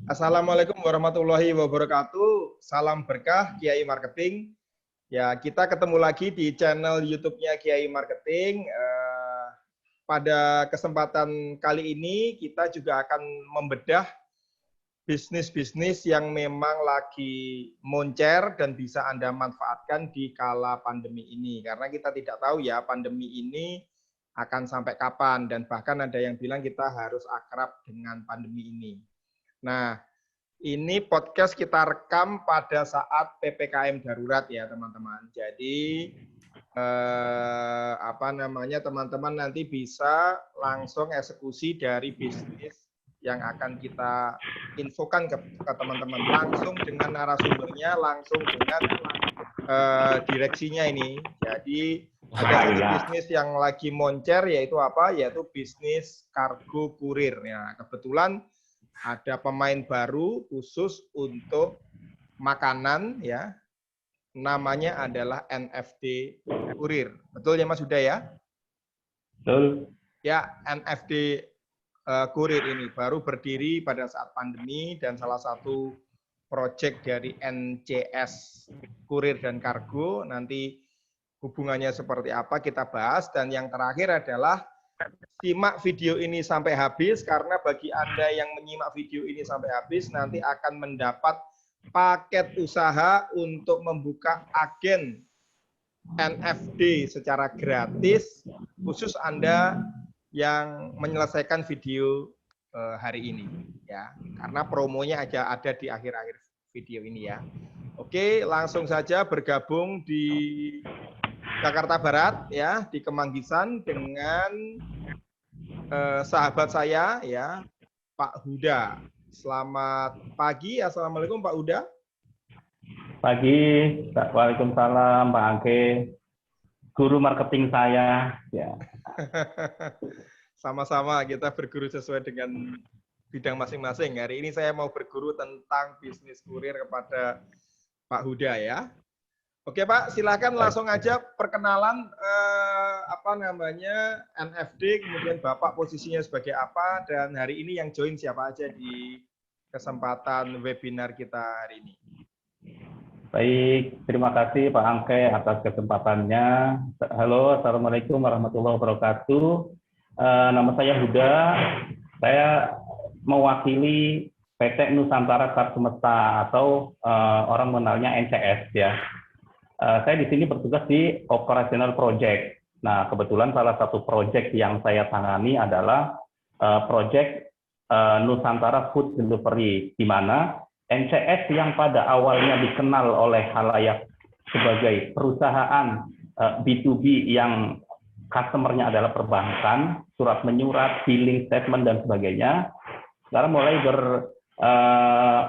Assalamualaikum warahmatullahi wabarakatuh. Salam berkah Kiai Marketing. Ya, kita ketemu lagi di channel YouTube-nya Kiai Marketing. Pada kesempatan kali ini kita juga akan membedah bisnis-bisnis yang memang lagi moncer dan bisa Anda manfaatkan di kala pandemi ini. Karena kita tidak tahu ya pandemi ini akan sampai kapan dan bahkan ada yang bilang kita harus akrab dengan pandemi ini. Nah, ini podcast kita rekam pada saat PPKM darurat ya teman-teman. Jadi teman-teman nanti bisa langsung eksekusi dari bisnis yang akan kita infokan ke teman-teman langsung dengan narasumbernya, langsung dengan direksinya ini. Jadi ada satu bisnis yang lagi moncer yaitu apa? Yaitu bisnis kargo kurir. Ya, kebetulan ada pemain baru khusus untuk makanan ya. Namanya adalah NFD Kurir. Betul ya Mas Huda ya? Betul. Ya, NFD Kurir ini baru berdiri pada saat pandemi dan salah satu proyek dari NCS Kurir dan Kargo. Nanti hubungannya seperti apa kita bahas. Dan yang terakhir adalah simak video ini sampai habis, karena bagi Anda yang menyimak video ini sampai habis, nanti akan mendapat paket usaha untuk membuka agen NFD secara gratis, khusus Anda yang menyelesaikan video hari ini. Ya, karena promonya ada di akhir-akhir video ini ya. Oke, langsung saja bergabung di Jakarta Barat ya, di Kemanggisan dengan sahabat saya ya, Pak Huda. Selamat pagi, assalamualaikum Pak Huda. Pagi, waalaikumsalam Pak Angke, guru marketing saya. Ya. Sama-sama kita berguru sesuai dengan bidang masing-masing. Hari ini saya mau berguru tentang bisnis kurir kepada Pak Huda ya. Oke Pak, silakan langsung aja perkenalan NFD, kemudian Bapak posisinya sebagai apa, dan hari ini yang join siapa aja di kesempatan webinar kita hari ini. Baik, terima kasih Pak Angke atas kesempatannya. Halo, assalamualaikum warahmatullahi wabarakatuh. Nama saya Huda, saya mewakili PT Nusantara Kar Semesta atau orang mengenalnya NCS ya. Saya di sini bertugas di operational project. Nah, kebetulan salah satu project yang saya tangani adalah project Nusantara Food Delivery, di mana NCS yang pada awalnya dikenal oleh khalayak sebagai perusahaan B2B yang customer-nya adalah perbankan, surat menyurat, billing statement, dan sebagainya, sekarang mulai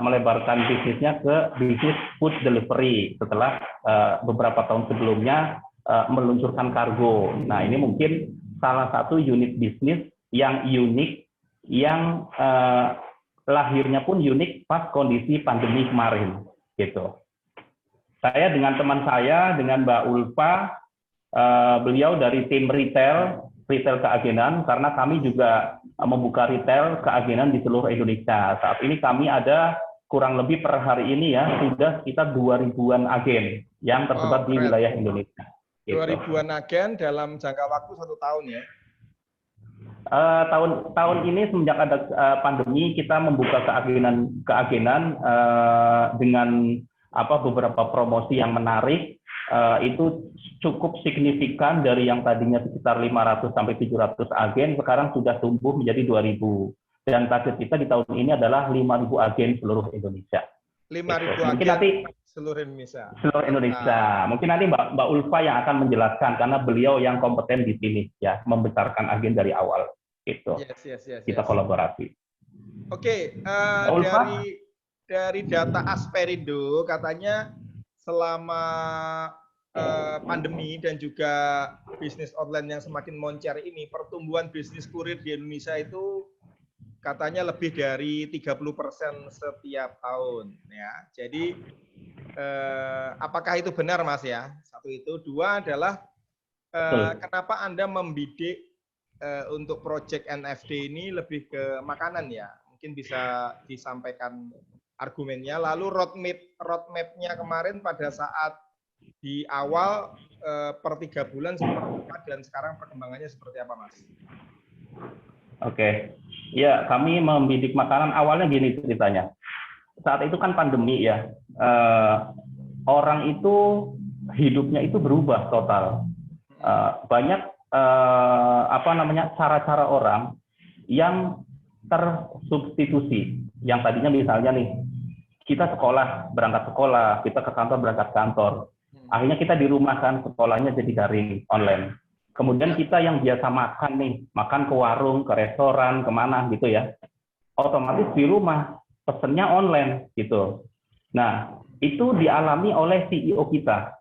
melebarkan bisnisnya ke bisnis food delivery setelah beberapa tahun sebelumnya meluncurkan kargo. Nah, ini mungkin salah satu unit bisnis yang unik, yang lahirnya pun unik pas kondisi pandemi kemarin, gitu. Saya dengan teman saya, dengan Mbak Ulfa, beliau dari tim retail keagenan, karena kami juga membuka retail keagenan di seluruh Indonesia. Saat ini kami ada kurang lebih per hari ini ya, sudah sekitar 2000-an agen yang tersebar di wilayah Indonesia. 2000-an agen dalam jangka waktu 1 tahun ya? Tahun ini semenjak ada pandemi, kita membuka keagenan dengan beberapa promosi yang menarik. Itu cukup signifikan dari yang tadinya sekitar 500 sampai 700 agen, sekarang sudah tumbuh menjadi 2000. Dan target kita di tahun ini adalah 5000 agen seluruh Indonesia. 5000 mungkin agen nanti seluruh Indonesia. Seluruh Indonesia. Mungkin nanti Mbak Ulfa yang akan menjelaskan, karena beliau yang kompeten di sini ya, membesarkan agen dari awal. Gitu. Yes. Kita kolaborasi. Oke, dari data Asperindo katanya selama pandemi dan juga bisnis online yang semakin moncer ini, pertumbuhan bisnis kurir di Indonesia itu katanya lebih dari 30% setiap tahun ya. Jadi apakah itu benar Mas ya? Satu itu, dua adalah kenapa Anda membidik untuk proyek NFD ini lebih ke makanan ya? mungkin bisa disampaikan argumennya. Lalu roadmap-nya kemarin pada saat di awal per 3 bulan seperti apa dan sekarang perkembangannya seperti apa, Mas? Oke, ya kami membidik makanan awalnya gini ceritanya. Saat itu kan pandemi ya, orang itu hidupnya itu berubah total. Banyak cara-cara orang yang tersubstitusi. Yang tadinya misalnya nih, kita berangkat sekolah, kita ke kantor, berangkat kantor. Akhirnya kita di rumah kan, sekolahnya jadi daring, online. Kemudian kita yang biasa makan nih, makan ke warung, ke restoran, kemana gitu ya. Otomatis di rumah, pesennya online gitu. Nah, itu dialami oleh CEO kita.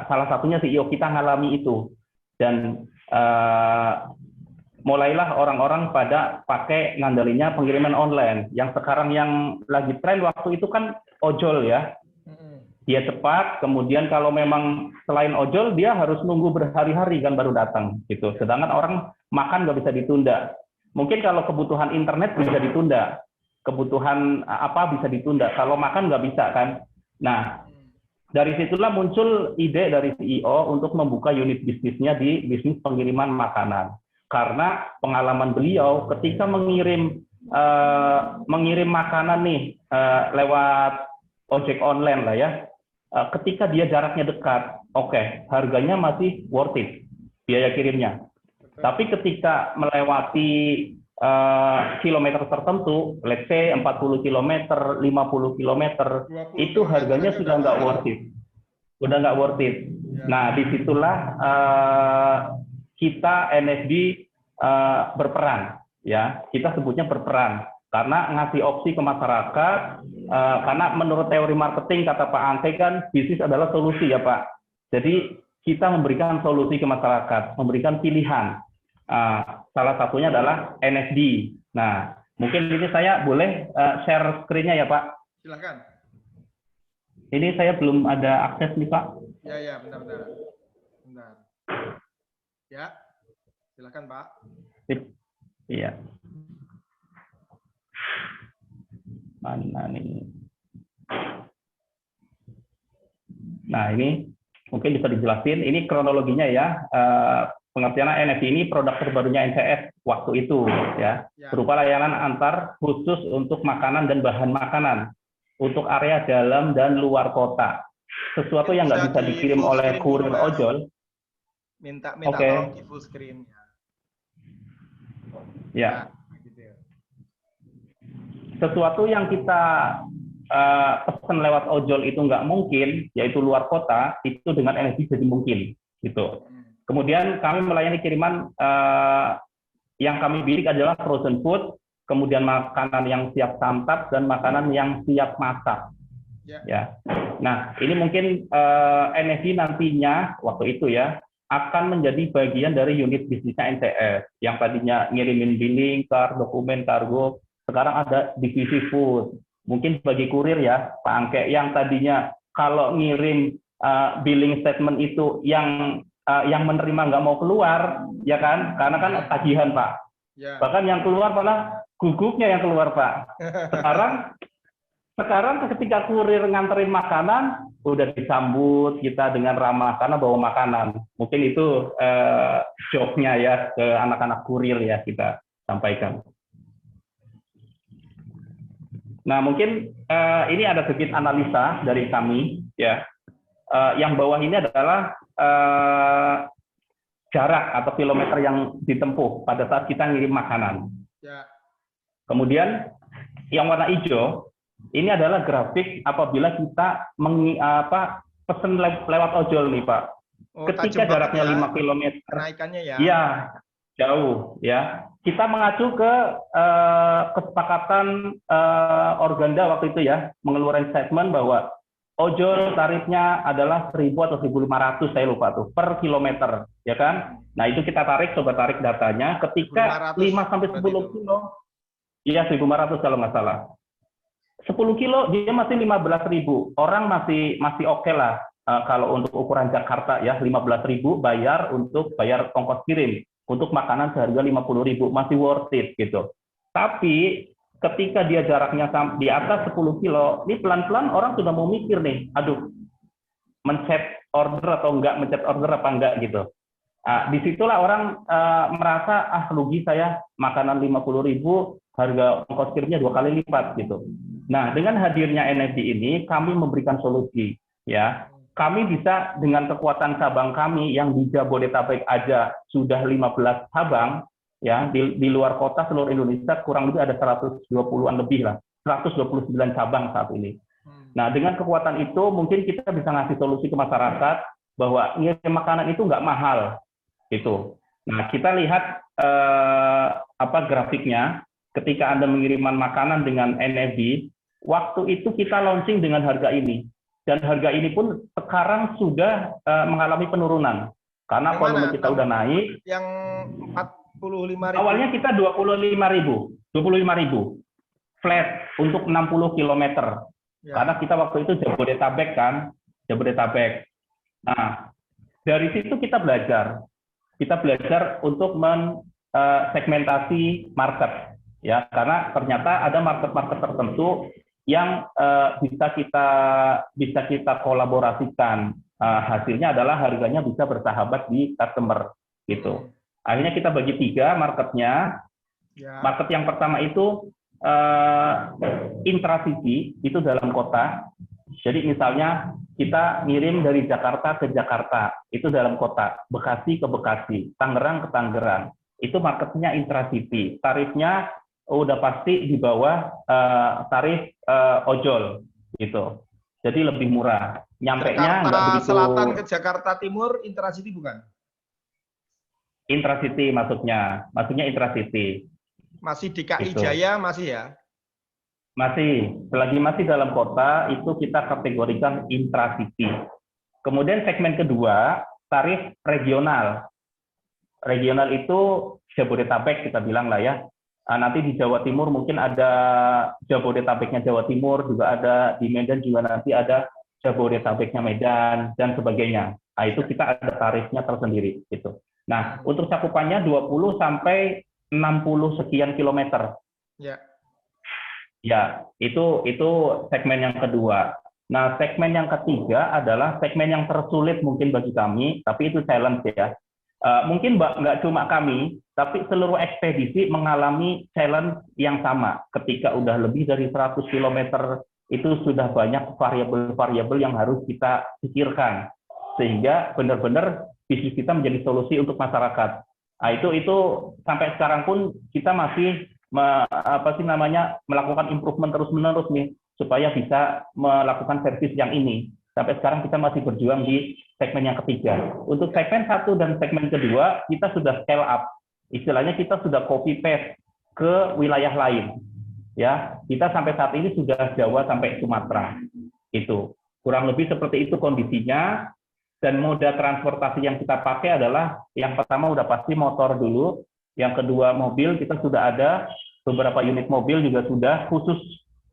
Salah satunya CEO kita ngalami itu. Dan mulailah orang-orang pada pakai ngandalinya pengiriman online. Yang sekarang yang lagi tren waktu itu kan ojol ya. Dia cepat, kemudian kalau memang selain ojol, dia harus nunggu berhari-hari kan baru datang gitu. Sedangkan orang makan nggak bisa ditunda. Mungkin kalau kebutuhan internet bisa ditunda, kebutuhan apa bisa ditunda. Kalau makan nggak bisa kan. Nah, dari situlah muncul ide dari CEO untuk membuka unit bisnisnya di bisnis pengiriman makanan. Karena pengalaman beliau ketika mengirim makanan nih lewat ojek online lah ya. Ketika dia jaraknya dekat, oke, harganya masih worth it, biaya kirimnya. Tapi ketika melewati kilometer tertentu, let's say 40 km, 50 km, itu harganya sudah nggak worth it. Udah nggak worth it. Nah, disitulah kita NSD berperan. Ya, kita sebutnya berperan. Karena ngasih opsi ke masyarakat, karena menurut teori marketing kata Pak Angke kan bisnis adalah solusi ya Pak. Jadi kita memberikan solusi ke masyarakat, memberikan pilihan. Salah satunya adalah NSD. Nah, mungkin ini saya boleh share screen-nya ya Pak. Silakan. Ini saya belum ada akses nih Pak. Ya, bentar. Ya, silakan Pak. Iya. Mana nih? Nah, ini mungkin bisa dijelasin. Ini kronologinya ya. Pengertian NFT ini produk terbarunya NCS waktu itu ya. Berupa layanan antar khusus untuk makanan dan bahan makanan untuk area dalam dan luar kota. Sesuatu yang nggak bisa dikirim oleh kurir ojol. Minta tolong di full screen ya. Sesuatu yang kita pesan lewat ojol itu nggak mungkin, yaitu luar kota, itu dengan energi jadi mungkin, gitu. Kemudian kami melayani kiriman yang kami bidik adalah frozen food, kemudian makanan yang siap santap dan makanan yang siap masak. Ya. Nah, ini mungkin energi nantinya waktu itu ya akan menjadi bagian dari unit bisnisnya NCS yang tadinya ngirimin billing, dokumen, kargo. Sekarang ada divisi food. Mungkin bagi kurir ya, Pak Angke, yang tadinya kalau ngirim billing statement itu yang menerima nggak mau keluar, ya kan? Karena kan tagihan, Pak. Ya. Bahkan yang keluar malah gugupnya yang keluar, Pak. Sekarang ketika kurir nganterin makanan, udah disambut kita dengan ramah karena bawa makanan. Mungkin itu joke-nya ya ke anak-anak kurir ya kita sampaikan. Nah, mungkin ini ada sedikit analisa dari kami ya. Yang bawah ini adalah jarak atau kilometer yang ditempuh pada saat kita ngirim makanan. Ya. Kemudian yang warna hijau ini adalah grafik apabila kita pesen lewat ojol nih Pak. Ketika jaraknya 5 km. Kenaikannya ya. Iya, jauh ya. Kita mengacu ke kesepakatan Organda waktu itu ya, mengeluarkan statement bahwa ojol tarifnya adalah 1.000 atau 1.500 saya lupa tuh per kilometer, ya kan? Nah, itu kita coba tarik datanya ketika 5 sampai 10 kilo. Iya, 1.500 kalau nggak salah. 10 kilo dia masih 15.000. Orang masih oke lah kalau untuk ukuran Jakarta ya, 15.000 bayar ongkos kirim. Untuk makanan seharga 50.000 masih worth it gitu. Tapi ketika dia jaraknya di atas 10 kilo, ini pelan-pelan orang sudah mau mikir nih, aduh, mencet order atau enggak, mencet order apa enggak gitu. Disitulah orang merasa, rugi saya, makanan 50.000, harga ongkos kirimnya 2 kali lipat gitu. Nah, dengan hadirnya NFT ini, kami memberikan solusi, ya. Kami bisa dengan kekuatan cabang kami yang di Jabodetabek aja sudah 15 cabang, ya, di luar kota seluruh Indonesia kurang lebih ada 120-an lebih lah, 129 cabang saat ini. Nah, dengan kekuatan itu mungkin kita bisa ngasih solusi ke masyarakat bahwa ngirim makanan itu nggak mahal, gitu. Nah, kita lihat grafiknya ketika Anda mengirimkan makanan dengan NFT, waktu itu kita launching dengan harga ini. Dan harga ini pun sekarang sudah mengalami penurunan. Karena volume kita udah naik. Yang 45.000. Awalnya kita 25.000 flat untuk 60 km. Ya. Karena kita waktu itu Jabodetabek kan, Jabodetabek. Nah, dari situ kita belajar. Kita belajar untuk segmentasi market, ya, karena ternyata ada market-market tertentu yang bisa kita kolaborasikan. Hasilnya adalah harganya bisa bersahabat di customer, gitu. Akhirnya kita bagi 3 marketnya. Ya. Market yang pertama itu intracity, itu dalam kota. Jadi misalnya kita ngirim dari Jakarta ke Jakarta, itu dalam kota. Bekasi ke Bekasi, Tangerang ke Tangerang. Itu marketnya intracity. Tarifnya udah pasti di bawah tarif ojol, gitu. Jadi lebih murah. Nyampenya nggak begitu. Selatan ke Jakarta Timur, intracity bukan? Intracity maksudnya intracity. Masih DKI gitu. Jaya masih ya? Masih, selagi masih dalam kota itu kita kategorikan intracity. Kemudian segmen kedua, tarif regional. Regional itu Jabodetabek kita bilang lah ya. Nanti di Jawa Timur mungkin ada Jabodetabeknya Jawa Timur, juga ada di Medan juga nanti ada Jabodetabeknya Medan dan sebagainya. Nah, itu kita ada tarifnya tersendiri gitu. Nah, untuk cakupannya 20 sampai 60 sekian kilometer. Ya. Ya, itu segmen yang kedua. Nah, segmen yang ketiga adalah segmen yang tersulit mungkin bagi kami, tapi itu challenge ya. Mungkin nggak cuma kami, tapi seluruh ekspedisi mengalami challenge yang sama. Ketika udah lebih dari 100 km, itu sudah banyak variabel-variabel yang harus kita pikirkan. Sehingga benar-benar bisnis kita menjadi solusi untuk masyarakat. Nah, itu sampai sekarang pun kita masih melakukan improvement terus-menerus nih, supaya bisa melakukan servis yang ini. Sampai sekarang kita masih berjuang di segmen yang ketiga. Untuk segmen 1 dan segmen kedua, kita sudah scale up. Istilahnya kita sudah copy paste ke wilayah lain. Ya, kita sampai saat ini sudah Jawa sampai Sumatera. Itu kurang lebih seperti itu kondisinya. Dan moda transportasi yang kita pakai adalah yang pertama udah pasti motor dulu, yang kedua mobil, kita sudah ada beberapa unit mobil juga sudah khusus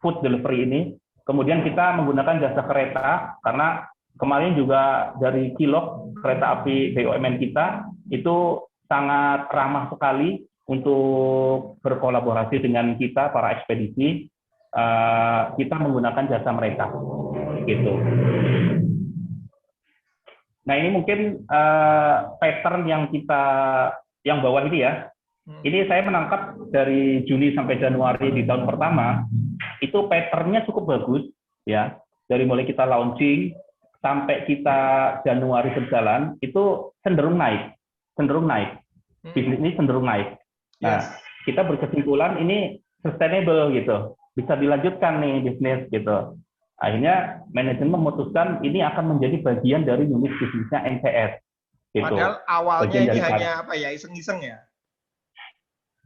food delivery ini. Kemudian kita menggunakan jasa kereta, karena kemarin juga dari Kilok, kereta api BUMN kita, itu sangat ramah sekali untuk berkolaborasi dengan kita, para ekspedisi. Kita menggunakan jasa mereka. Gitu. Nah, ini mungkin pattern yang bawah ini ya. Ini saya menangkap dari Juni sampai Januari di tahun pertama, itu patternnya cukup bagus ya. Dari mulai kita launching sampai kita Januari berjalan, itu cenderung naik. Bisnis ini cenderung naik. Nah, kita berkesimpulan ini sustainable gitu. Bisa dilanjutkan nih bisnis gitu. Akhirnya manajemen memutuskan ini akan menjadi bagian dari unit bisnisnya NCS. Gitu. Padahal awalnya ini hanya apa ya, iseng-iseng ya?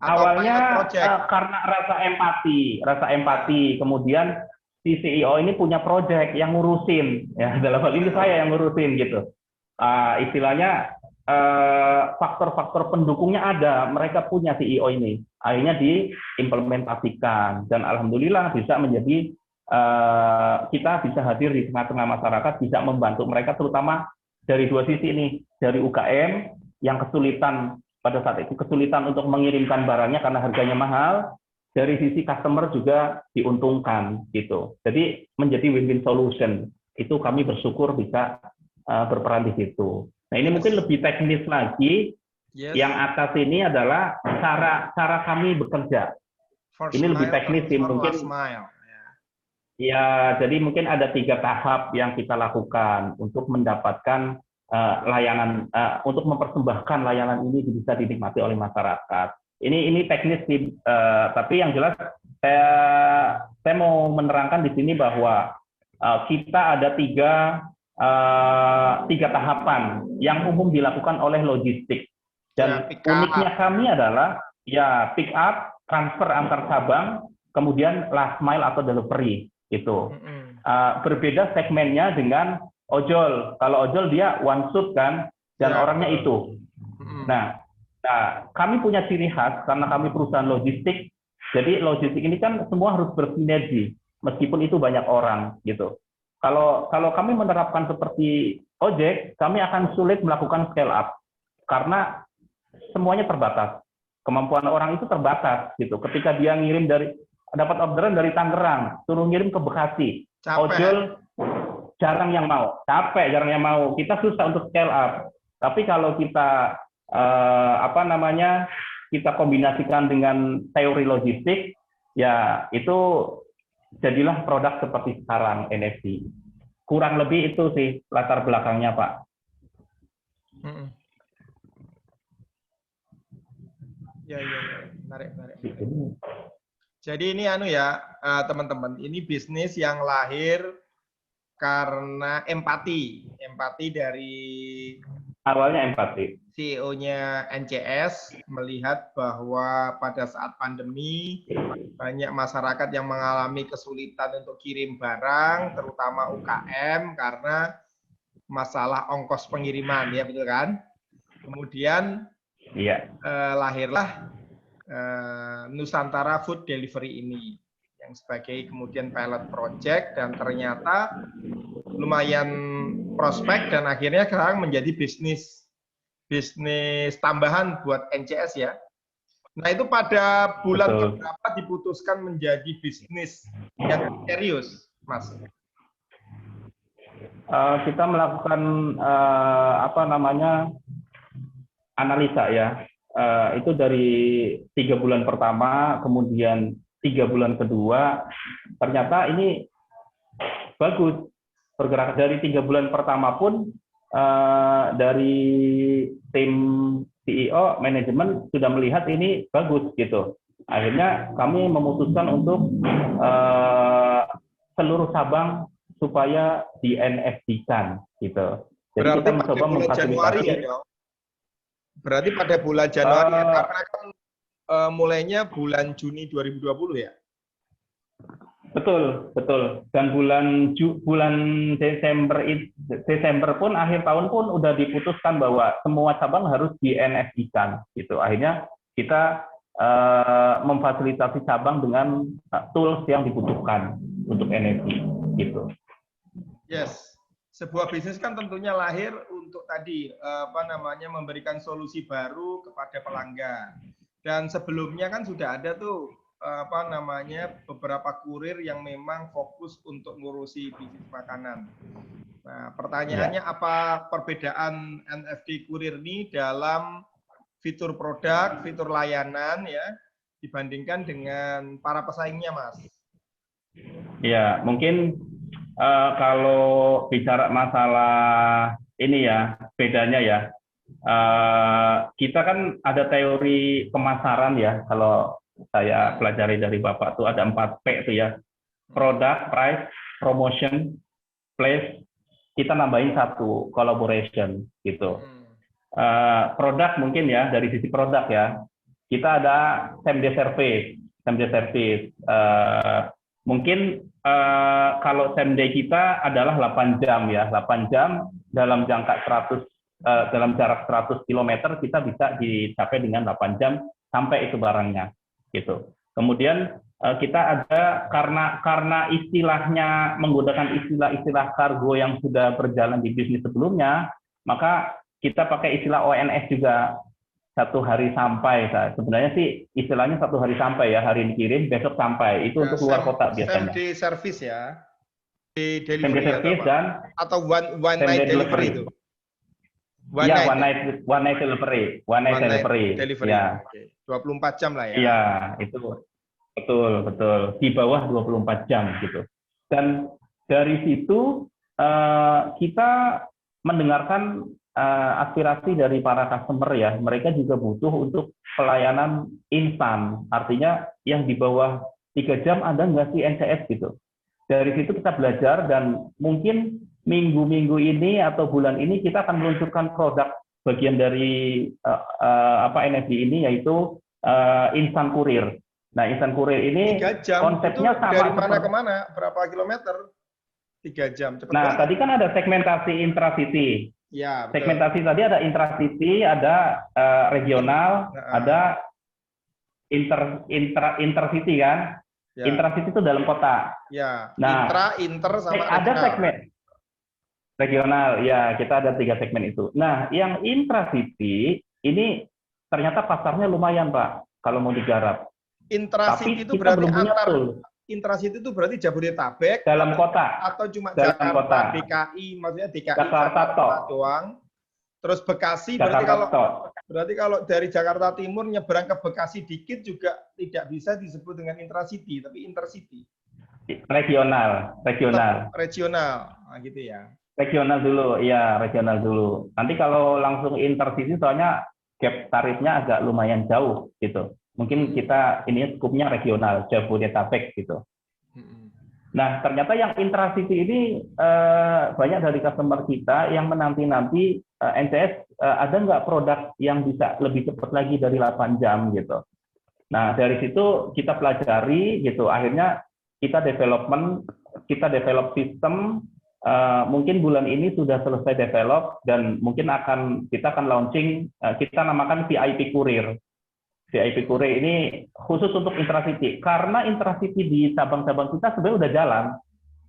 Awalnya karena rasa empati, kemudian si CEO ini punya project yang ngurusin, ya dalam hal ini saya yang ngurusin gitu. Istilahnya faktor-faktor pendukungnya ada, mereka punya CEO ini, akhirnya diimplementasikan dan alhamdulillah bisa menjadi kita bisa hadir di tengah-tengah masyarakat, bisa membantu mereka terutama dari dua sisi ini, dari UKM yang kesulitan pada saat itu, kesulitan untuk mengirimkan barangnya karena harganya mahal, dari sisi customer juga diuntungkan gitu. Jadi menjadi win-win solution. Itu kami bersyukur bisa berperan di situ. Nah, ini mungkin lebih teknis lagi. Yang atas ini adalah cara kami bekerja. Ini lebih teknis sih mungkin. Ya, jadi mungkin ada 3 tahap yang kita lakukan untuk mendapatkan layanan, untuk mempersembahkan layanan ini bisa dinikmati oleh masyarakat. Ini teknis sih, tapi yang jelas saya mau menerangkan di sini bahwa kita ada tiga tahapan yang umum dilakukan oleh logistik. Dan uniknya kami adalah ya pick up, transfer antar cabang, kemudian last mile atau delivery gitu. Berbeda segmennya dengan ojol. Kalau ojol dia one shoot kan, dan orangnya itu. Nah, kami punya ciri khas karena kami perusahaan logistik. Jadi logistik ini kan semua harus bersinergi, meskipun itu banyak orang gitu. Kalau kami menerapkan seperti ojek, kami akan sulit melakukan scale up karena semuanya terbatas. Kemampuan orang itu terbatas gitu. Ketika dia ngirim dapat orderan dari Tangerang, suruh ngirim ke Bekasi. Ojol jarang yang mau. Capek, jarang yang mau. Kita susah untuk scale up. Tapi kalau kita kita kombinasikan dengan teori logistik, ya itu jadilah produk seperti sekarang NFT. Kurang lebih itu sih latar belakangnya, Pak. Ya, menarik. Jadi ini teman-teman, ini bisnis yang lahir karena empati dari awalnya empati. CEO-nya NCS melihat bahwa pada saat pandemi banyak masyarakat yang mengalami kesulitan untuk kirim barang, terutama UKM karena masalah ongkos pengiriman, ya betul kan? Kemudian lahirlah Nusantara Food Delivery ini yang sebagai kemudian pilot project dan ternyata lumayan prospek dan akhirnya sekarang menjadi bisnis tambahan buat NCS ya. Nah itu pada bulan berapa diputuskan menjadi bisnis yang serius, Mas? Kita melakukan analisa ya. Itu dari 3 bulan pertama, kemudian 3 bulan kedua, ternyata ini bagus bergerak. Dari 3 bulan pertama pun dari tim CEO manajemen sudah melihat ini bagus gitu. Akhirnya kami memutuskan untuk seluruh cabang supaya di NFT-kan gitu. Jadi berarti kita mencoba memfasilitasi. Berarti pada bulan Januari karena kan mulainya bulan Juni 2020 ya. Betul. Dan bulan Desember pun, akhir tahun pun udah diputuskan bahwa semua cabang harus di NFT-kan gitu. Akhirnya kita memfasilitasi cabang dengan tools yang dibutuhkan untuk NFT gitu. Yes. Sebuah bisnis kan tentunya lahir untuk tadi memberikan solusi baru kepada pelanggan. Dan sebelumnya kan sudah ada tuh beberapa kurir yang memang fokus untuk ngurusi bisnis makanan. Nah, pertanyaannya apa perbedaan NFT kurir ini dalam fitur produk, fitur layanan ya dibandingkan dengan para pesaingnya, Mas? Ya, mungkin kalau bicara masalah ini ya, bedanya ya, kita kan ada teori pemasaran ya, kalau saya pelajari dari Bapak tuh ada 4P itu ya, product, price, promotion, place, kita nambahin 1, collaboration gitu. Produk mungkin ya, dari sisi produk ya, kita ada same day service. Mungkin kalau same day kita adalah 8 jam ya, 8 jam dalam jangka dalam jarak 100 km kita bisa dicapai dengan 8 jam sampai itu barangnya gitu. Kemudian kita ada karena istilahnya menggunakan istilah kargo yang sudah berjalan di bisnis sebelumnya, maka kita pakai istilah ONS juga. satu hari sampai. Sebenarnya sih istilahnya satu hari sampai ya, hari ini kirim, besok sampai. Itu Ya, untuk luar kota same biasanya. day service ya, di Same day delivery service atau apa? dan Atau one same night day delivery delivery. itu? Iya, Night ya? one night delivery, one night One night delivery. delivery. Ya, Oke. 24 jam lah ya. iya, itu betul. Di bawah 24 jam gitu. Dan dari situ kita mendengarkan aspirasi dari para customer ya. Mereka juga butuh untuk pelayanan instan. Artinya yang di bawah 3 jam ada nggak sih NCS gitu. Dari situ kita belajar dan mungkin minggu-minggu ini atau bulan ini kita akan meluncurkan produk bagian dari NFD ini, yaitu instan kurir. Nah, instan kurir ini 3 jam konsepnya itu sama dari mana seperti, ke mana? Berapa kilometer? 3 jam. Cepet nah, banget. tadi kan ada segmentasi intracity. Ya, betul. Segmentasi tadi ada intracity, ada regional, ada intercity kan. Ya. Intracity itu dalam kota. Ya, Nah, inter sama ada regional. segmen regional, ya kita ada 3 segmen itu. Nah, yang intracity ini ternyata pasarnya lumayan Pak, kalau mau digarap. Intracity Tapi itu kita berarti belum punya antar tool. Intracity itu berarti Jabodetabek Dalam kota. atau cuma dalam Jakarta, kota. DKI, maksudnya DKI Jakarta doang. Terus Bekasi Jakarta berarti kalau dari Jakarta Timur nyebrang ke Bekasi dikit juga tidak bisa disebut dengan intracity, tapi intercity. Regional. Regional, nah, gitu ya. Regional dulu, iya regional dulu. Nanti kalau langsung intercity soalnya gap tarifnya agak lumayan jauh gitu. Mungkin kita ini skupnya regional, Jabodetabek gitu. Nah, ternyata yang intracity ini banyak dari customer kita yang menanti-nanti NCS ada nggak produk yang bisa lebih cepat lagi dari 8 jam gitu. Nah, dari situ kita pelajari gitu. Akhirnya kita develop sistem. Mungkin bulan ini sudah selesai develop dan mungkin kita akan launching, kita namakan VIP Courier. VIP Courier ini khusus untuk intracity, karena intracity di cabang-cabang kita sebenarnya udah jalan,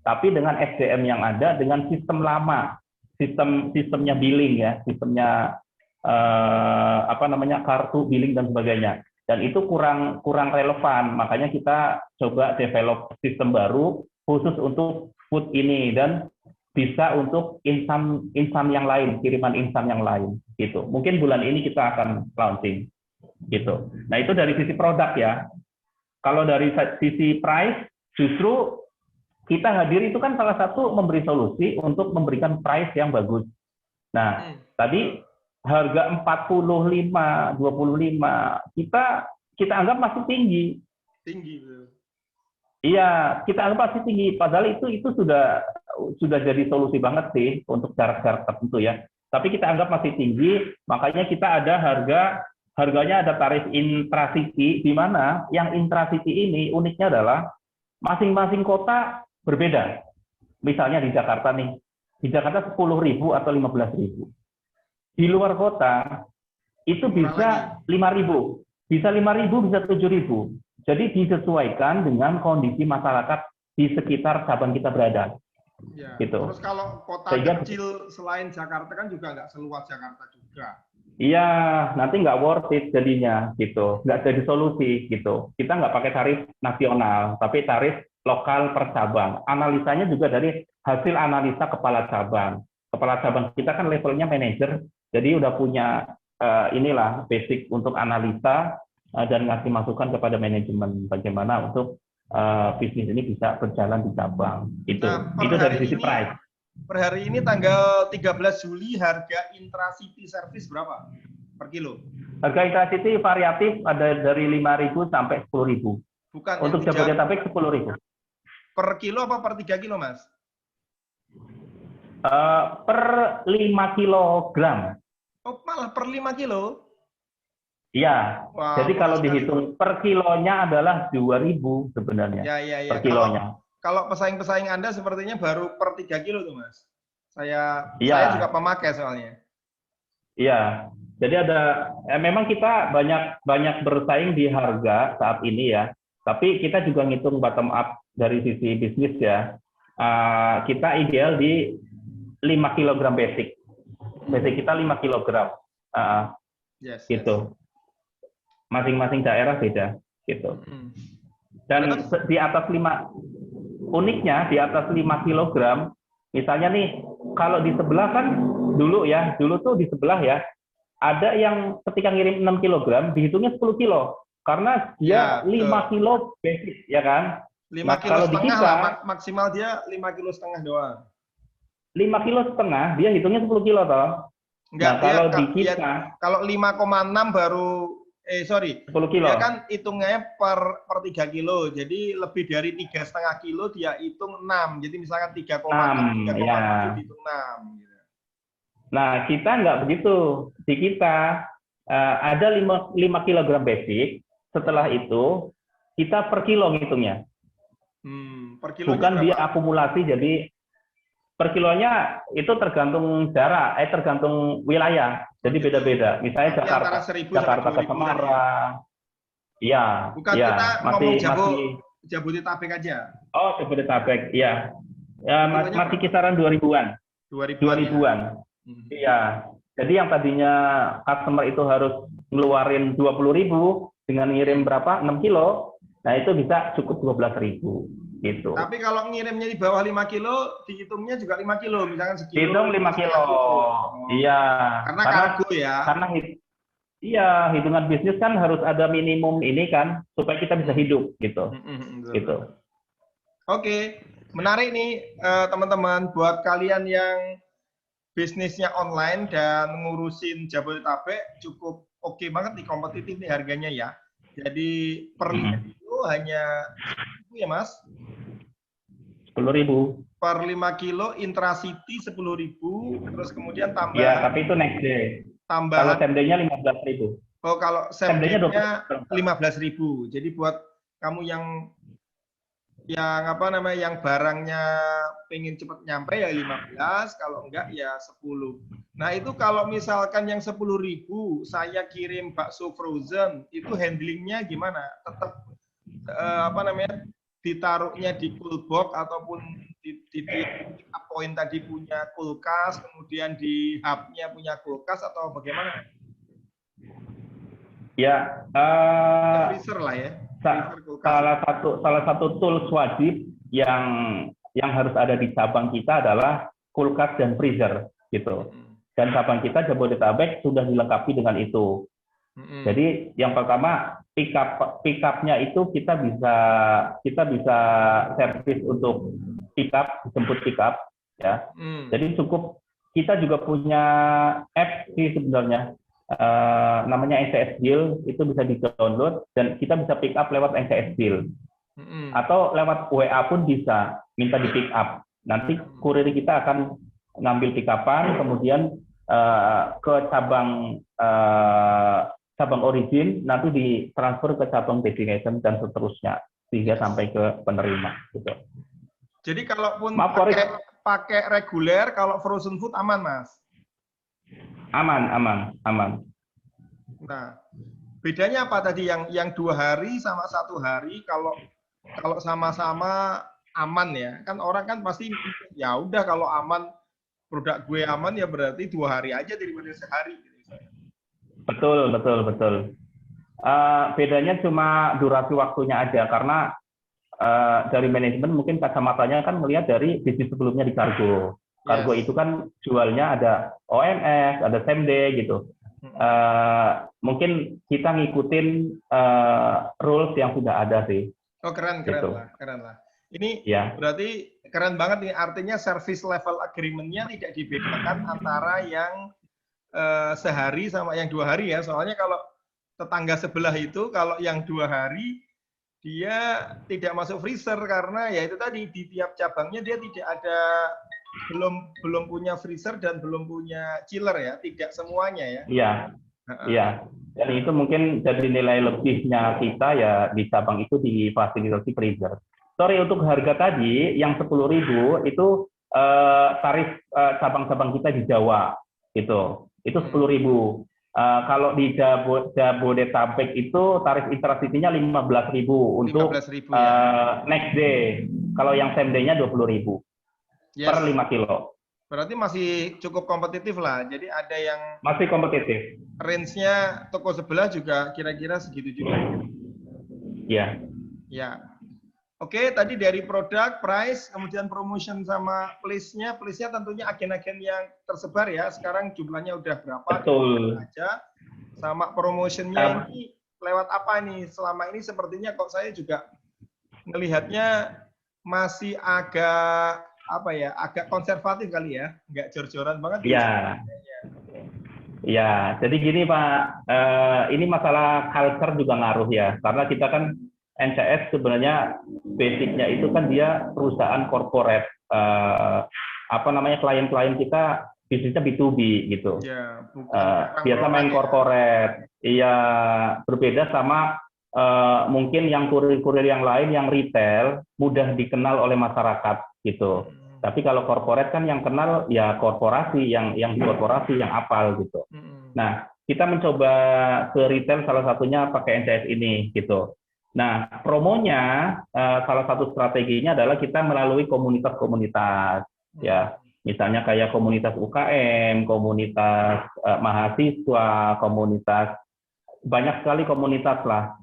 tapi dengan SDM yang ada, dengan sistem lama, sistemnya billing ya, sistemnya kartu billing dan sebagainya, dan itu kurang relevan, makanya kita coba develop sistem baru khusus untuk food ini dan bisa untuk instan yang lain, kiriman instan yang lain gitu. Mungkin bulan ini kita akan launching. Gitu. Nah, itu dari sisi produk ya. Kalau dari sisi price, justru kita hadir itu kan salah satu memberi solusi untuk memberikan price yang bagus. Nah, tadi harga 45, 25 kita anggap masih tinggi. Tinggi. Iya, kita anggap masih tinggi. Padahal itu sudah jadi solusi banget sih untuk jarak-jarak tertentu ya. Tapi kita anggap masih tinggi, makanya kita ada harganya ada tarif intracity, di mana yang intracity ini uniknya adalah masing-masing kota berbeda. Misalnya di Jakarta nih, di Jakarta 10.000 atau 15.000. Di luar kota itu bisa 5.000, bisa 5.000, bisa 7.000. Jadi disesuaikan dengan kondisi masyarakat di sekitar cabang kita berada. Ya, gitu. Terus kalau kota kecil selain Jakarta kan juga nggak seluas Jakarta juga. Iya, nanti nggak worth it jadinya, gitu. Nggak jadi solusi, gitu. Kita nggak pakai tarif nasional, tapi tarif lokal per cabang. Analisanya juga dari hasil analisa kepala cabang. Kepala cabang kita kan levelnya manajer, jadi udah punya basic untuk analisa dan ngasih masukan kepada manajemen bagaimana untuk bisnis ini bisa berjalan di cabang. Itu dari sisi price. Per hari ini tanggal 13 Juli harga intracity service berapa per kilo? Harga intracity variatif ada dari 5.000 sampai 10.000. Bukan. Untuk Jabodetabek 10.000. Per kilo apa per 3 kilo, Mas? Per 5 kilogram. Oh, malah per 5 kilo? Iya. Wow, jadi kalau dihitung per kilonya adalah 2.000 sebenarnya. Ya. Per kilonya. Kalau pesaing-pesaing Anda sepertinya baru per 3 kilo tuh, Mas. Saya juga pemakai soalnya. Iya. Jadi memang kita banyak bersaing di harga saat ini ya. Tapi kita juga ngitung bottom up dari sisi bisnis ya. Kita ideal di 5 kg basic. Basic kita 5 kg. Yes, gitu. Masing-masing daerah beda gitu. Dan di atas 5, uniknya di atas 5 kilogram, misalnya nih, kalau di sebelah kan dulu tuh di sebelah ya, ada yang ketika ngirim 6 kilogram dihitungnya 10 kilo karena dia 5 kilo basic ya kan. 5 Nah, kilo kalau di setengah kita lah, maksimal dia 5 kilo setengah doang. 5 kilo setengah dia hitungnya 10 kilo toh. Enggak, Nah, kalau di kita kalau 5,6 baru 10 kilo. Dia kan hitungnya per 3 kilo. Jadi lebih dari 3,5 kilo dia hitung 6. Jadi misalkan 3,6, 3,7 ya. dihitung 6 gitu. Nah, kita nggak begitu. Di kita ada 5 kilogram basic. Setelah itu kita per kilo ngitungnya. Per kilonya bukan berapa? dia akumulasi, jadi per kilonya itu tergantung jarak, tergantung wilayah. Jadi beda-beda. Misalnya Jakarta ke Semarang. Iya, bukan ya, kita masih Jabodetabek aja. Oh, Jabodetabek, iya. Ya, masih kisaran 2000-an. 2000-an. Iya. Jadi yang tadinya customer itu harus ngeluarin 20.000 dengan ngirim berapa? 6 kilo. Nah, itu bisa cukup 12.000 gitu. Tapi kalau ngirimnya di bawah 5 kilo, dihitungnya juga 5 kilo, misalkan sekilo. Hitung 5 kilo. Iya. Karena kargo ya. Karena iya, hitungan bisnis kan harus ada minimum ini kan supaya kita bisa hidup gitu. Gitu. Oke, menarik nih teman-teman buat kalian yang bisnisnya online dan ngurusin Jabodetabek cukup oke banget nih, kompetitif nih harganya ya. Jadi per 5 kilo hanya ya Mas? 10.000. Per 5 kilo intracity 10.000, terus kemudian tambah. Ya, tapi itu next day. Kalau same day-nya 15.000. Oh, kalau same day-nya 15.000. Jadi buat kamu yang yang barangnya pengen cepet nyampe ya 15, kalau enggak ya 10. Nah, itu kalau misalkan yang 10.000 saya kirim bakso frozen, itu handlingnya gimana? Tetap ditaruhnya di cool box ataupun di point tadi punya kulkas, kemudian di hub-nya punya kulkas atau bagaimana? Ya, freezer lah ya. Salah satu tools wajib yang harus ada di cabang kita adalah kulkas dan freezer gitu. Dan cabang kita Jabodetabek sudah dilengkapi dengan itu. Jadi yang pertama pick up-nya itu kita bisa servis untuk jemput pick up ya. Jadi cukup, kita juga punya app sih sebenarnya. Namanya NCS Deal, itu bisa di-download dan kita bisa pick up lewat NCS Deal. Atau lewat WA pun bisa minta di pick up. Nanti kurir kita akan ngambil pick up-an, kemudian ke cabang origin, nanti ditransfer ke cabang destination dan seterusnya sehingga sampai ke penerima gitu. Jadi kalaupun pakai reguler, kalau frozen food aman, Mas? Aman. Nah, bedanya apa tadi yang 2 hari sama 1 hari? Kalau sama-sama aman ya, kan orang kan pasti ya udah kalau aman, produk gue aman ya berarti 2 hari aja daripada sehari. Betul. Bedanya cuma durasi waktunya aja, karena dari manajemen mungkin kacamatanya kan melihat dari bisnis sebelumnya di kargo. Kargo itu kan jualnya ada OMS, ada same day gitu. Mungkin kita ngikutin rules yang sudah ada sih. Oh, keren lah. Ini berarti keren banget nih, artinya service level agreement-nya tidak dibedakan antara yang sehari sama yang 2 hari ya. Soalnya kalau tetangga sebelah itu, kalau yang 2 hari dia tidak masuk freezer karena ya itu tadi di tiap cabangnya dia tidak ada, belum punya freezer dan belum punya chiller ya, tidak semuanya ya. Iya. Dan itu mungkin jadi nilai lebihnya kita ya, di cabang itu difasilitasi freezer. Sorry, untuk harga tadi yang 10.000 itu tarif cabang-cabang kita di Jawa itu 10.000. Kalau di Jabodetabek itu tarif intracity-nya 15.000 untuk 15.000 ya. Next day. Kalau yang same day-nya 20.000 per 5 kilo. Berarti masih cukup kompetitif lah. Jadi ada yang Masih kompetitif. range-nya toko sebelah juga kira-kira segitu juga. Ya. Ya. Oke, tadi dari produk, price, kemudian promotion sama place-nya. Place-nya tentunya agen-agen yang tersebar ya. Sekarang jumlahnya udah berapa? Betul. Aja. Sama promotion-nya ini lewat apa nih? Selama ini sepertinya kok saya juga melihatnya masih agak apa ya? Agak konservatif kali ya. Nggak jor-joran banget. Ya. Ya, jadi gini Pak, ini masalah culture juga ngaruh ya, karena kita kan NCS sebenarnya basicnya itu kan dia perusahaan corporate, apa namanya klien-klien kita bisnisnya B2B gitu, Ya, biasa main corporate, iya berbeda sama mungkin yang kurir-kurir yang lain yang retail mudah dikenal oleh masyarakat gitu. Tapi kalau corporate kan yang kenal ya korporasi, yang di korporasi yang apal gitu. Nah, kita mencoba ke retail salah satunya pakai NCS ini gitu. Nah, promonya salah satu strateginya adalah kita melalui komunitas-komunitas ya. Misalnya kayak komunitas UKM, komunitas mahasiswa, komunitas banyak sekali komunitas lah.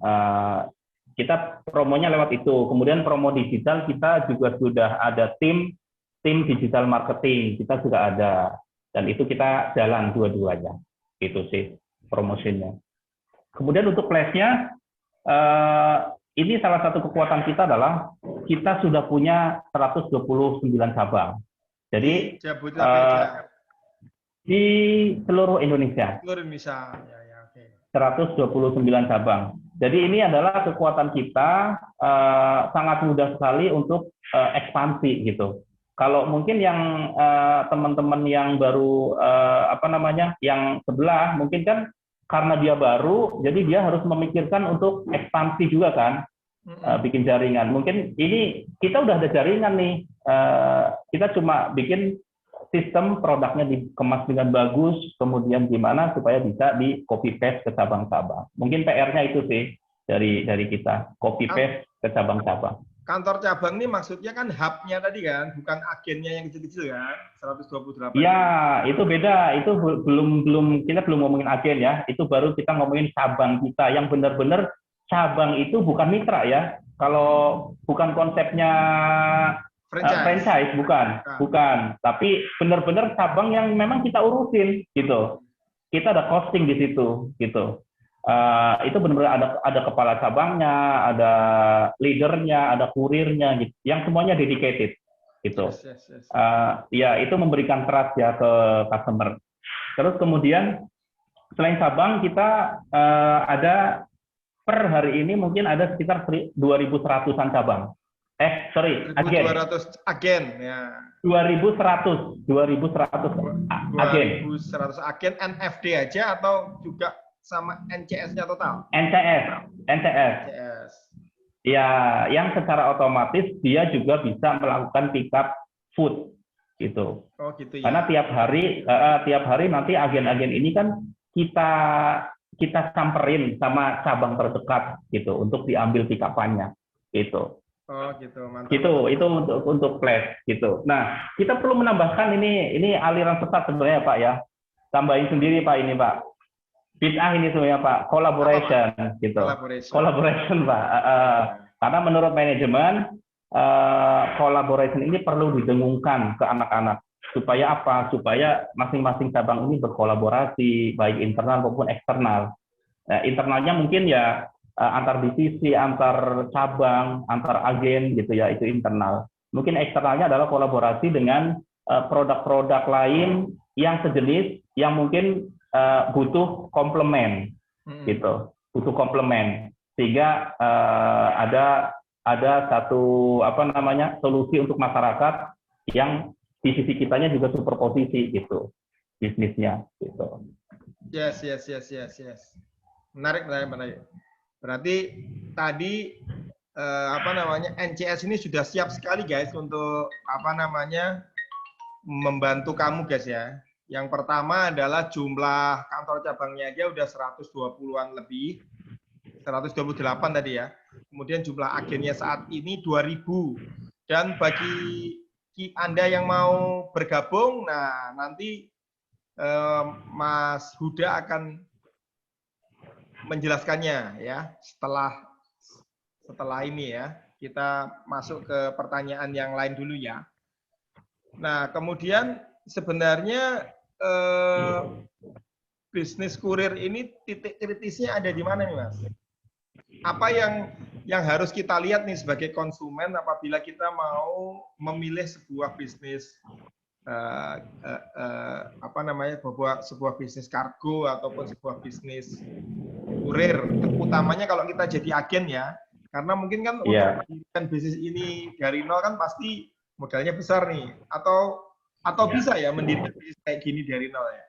Kita promonya lewat itu. Kemudian promo digital kita juga sudah ada tim digital marketing, kita sudah ada, dan itu kita jalan dua-duanya, itu sih promosinya. Kemudian untuk place-nya, ini salah satu kekuatan kita adalah kita sudah punya 129 cabang. Jadi di seluruh Indonesia. Seluruh Indonesia, ya, oke. 129 cabang. Jadi ini adalah kekuatan kita, sangat mudah sekali untuk ekspansi gitu. Kalau mungkin yang teman-teman yang baru apa namanya yang sebelah mungkin kan karena dia baru jadi dia harus memikirkan untuk ekspansi juga kan, bikin jaringan. Mungkin ini kita udah ada jaringan nih, kita cuma bikin sistem produknya dikemas dengan bagus, kemudian gimana supaya bisa di copy paste ke cabang-cabang. Mungkin PR-nya itu sih dari kita, copy paste ke cabang-cabang. Kantor cabang ini maksudnya kan hub-nya tadi kan, bukan agennya yang kecil-kecil kan, 128. Ya, itu beda. Itu kita belum ngomongin agen ya. Itu baru kita ngomongin cabang kita yang benar-benar cabang itu bukan mitra ya. Kalau bukan konsepnya franchise bukan. Tapi benar-benar cabang yang memang kita urusin gitu. Kita ada costing di situ gitu. Itu benar-benar ada kepala cabangnya, ada leadernya, ada kurirnya, gitu, yang semuanya dedicated, gitu. Ya itu memberikan trust ya ke customer. Terus kemudian selain cabang kita ada per hari ini mungkin ada sekitar 2.100-an cabang. Agen. 2.200 agen ya. 2.100 agen. 2.100 agen NFD aja atau juga sama NCS-nya total? NCS. Ya, yang secara otomatis dia juga bisa melakukan pick up food gitu. Oh gitu ya. Karena tiap hari nanti agen-agen ini kan kita samperin sama cabang terdekat gitu untuk diambil pick up-annya gitu. Oh gitu, mantap. Gitu, itu untuk place gitu. Nah, kita perlu menambahkan ini aliran sesat sebenarnya Pak ya. Tambahin sendiri Pak ini Pak. Bid'ah ini sebenarnya Pak, collaboration gitu. Collaboration Pak. Karena menurut manajemen collaboration ini perlu didengungkan ke anak-anak. Supaya apa? Supaya masing-masing cabang ini berkolaborasi baik internal maupun eksternal. Internalnya mungkin ya antar divisi, antar cabang, antar agen gitu ya, itu internal. Mungkin eksternalnya adalah kolaborasi dengan produk-produk lain yang sejenis yang mungkin butuh komplement gitu, butuh komplement sehingga ada satu apa namanya solusi untuk masyarakat yang di sisi kitanya juga superposisi gitu bisnisnya gitu. Yes. Menarik. Berarti tadi apa namanya NCS ini sudah siap sekali guys untuk apa namanya membantu kamu guys ya. Yang pertama adalah jumlah kantor cabangnya aja udah 120-an lebih. 128 tadi ya. Kemudian jumlah agennya saat ini 2.000. Dan bagi Anda yang mau bergabung, nah nanti Mas Huda akan menjelaskannya ya setelah ini ya. Kita masuk ke pertanyaan yang lain dulu ya. Nah, kemudian sebenarnya bisnis kurir ini titik kritisnya ada di mana nih, Mas? Apa yang harus kita lihat nih sebagai konsumen apabila kita mau memilih sebuah bisnis sebuah bisnis kargo ataupun sebuah bisnis kurir, utamanya kalau kita jadi agen ya, karena mungkin kan untuk mendirikan bisnis ini dari nol kan pasti modalnya besar nih, atau bisa ya mendirikan bisnis kayak gini dari nol ya?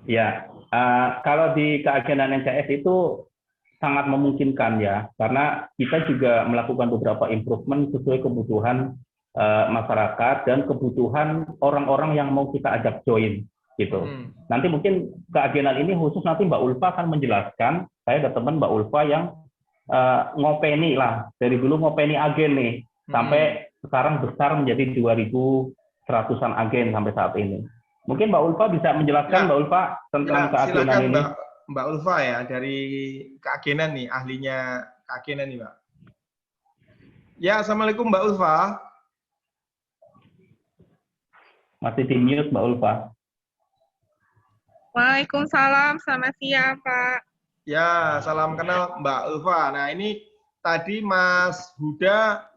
Ya, kalau di keagenan NCS itu sangat memungkinkan ya, karena kita juga melakukan beberapa improvement sesuai kebutuhan masyarakat dan kebutuhan orang-orang yang mau kita ajak join gitu. Nanti mungkin keagenan ini khusus nanti Mbak Ulfa akan menjelaskan. Saya ada teman Mbak Ulfa yang ngopeni lah, dari dulu ngopeni agen nih, sampai sekarang besar menjadi 2.100-an agen sampai saat ini. Mungkin Mbak Ulfa bisa menjelaskan, Mbak Ulfa, tentang keagenan ini. Mbak Ulfa ya, dari keagenan nih, ahlinya keagenan nih Mbak. Ya, Assalamualaikum Mbak Ulfa. Masih di mute Mbak Ulfa. Waalaikumsalam, selamat siang Pak. Ya, salam kenal Mbak Ulfa. Nah ini tadi Mas Huda